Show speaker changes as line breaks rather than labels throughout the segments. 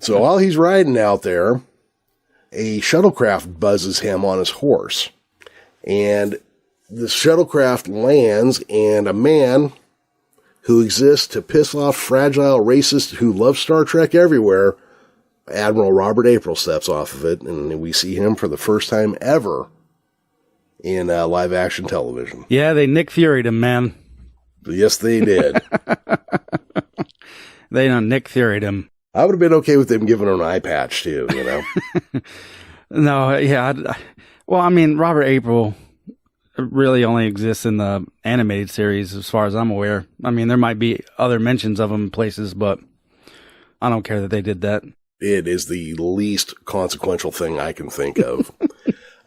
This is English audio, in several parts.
So while he's riding out there, a shuttlecraft buzzes him on his horse. And the shuttlecraft lands, and a man who exists to piss off fragile racists who love Star Trek everywhere, Admiral Robert April, steps off of it, and we see him for the first time ever in live-action television.
Yeah, they Nick Fury'd him, man.
Yes, they did.
They done Nick Fury'd him.
I would have been okay with them giving him an eye patch, too, you know?
No, yeah. Well, I mean, Robert April really only exists in the animated series as far as I'm aware. I mean, there might be other mentions of him in places, but I don't care that they did that.
It is the least consequential thing I can think of.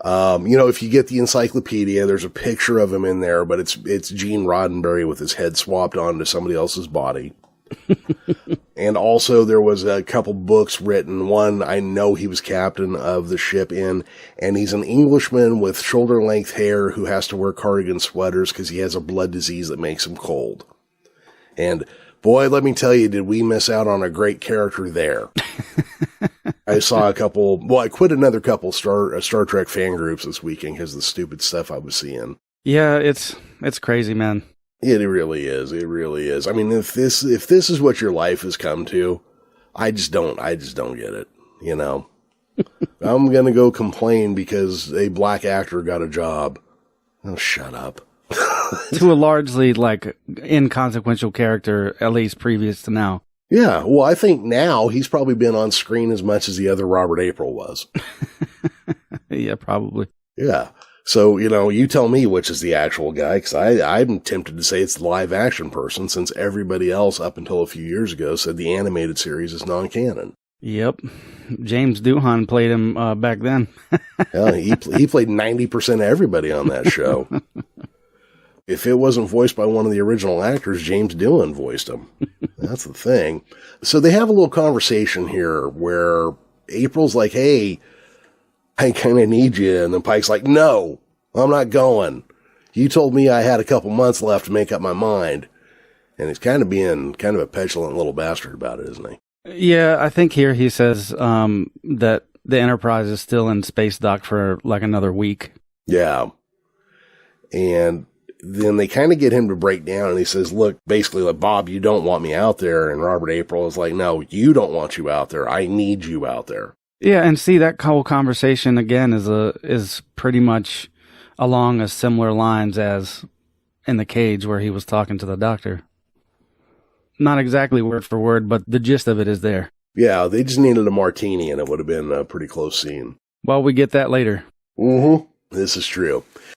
You know, if you get the encyclopedia, there's a picture of him in there, but it's Gene Roddenberry with his head swapped onto somebody else's body. And also there was a couple books written. One, I know he was captain of the ship in, and he's an Englishman with shoulder-length hair who has to wear cardigan sweaters because he has a blood disease that makes him cold. And boy, let me tell you, did we miss out on a great character there. I saw I quit another couple Star Trek fan groups this weekend because of the stupid stuff I was seeing.
Yeah, it's crazy, man.
It really is. It really is. I mean, if this is what your life has come to, I just don't get it, you know. I'm going to go complain because a black actor got a job. Oh, shut up.
To a largely, like, inconsequential character, at least previous to now.
Yeah, well, I think now he's probably been on screen as much as the other Robert April was.
Yeah, probably.
Yeah. So, you know, you tell me which is the actual guy, because I'm tempted to say it's the live action person, since everybody else up until a few years ago said the animated series is non-canon.
Yep. James Doohan played him back then.
Hell, he played 90% of everybody on that show. If it wasn't voiced by one of the original actors, James Doohan voiced him. That's the thing. So they have a little conversation here where April's like, hey, I kind of need you. And then Pike's like, no, I'm not going. You told me I had a couple months left to make up my mind. And he's kind of being kind of a petulant little bastard about it, isn't he?
Yeah, I think here he says that the Enterprise is still in space dock for like another week.
Yeah. And then they kind of get him to break down, and he says, look, basically like, Bob, you don't want me out there. And Robert April is like, no, you don't want you out there. I need you out there.
Yeah, and see, that whole conversation again is pretty much along a similar lines as in the cage where he was talking to the doctor. Not exactly word for word, but the gist of it is there.
Yeah, they just needed a martini, and it would have been a pretty close scene.
Well, we get that later.
Mm-hmm. This is true.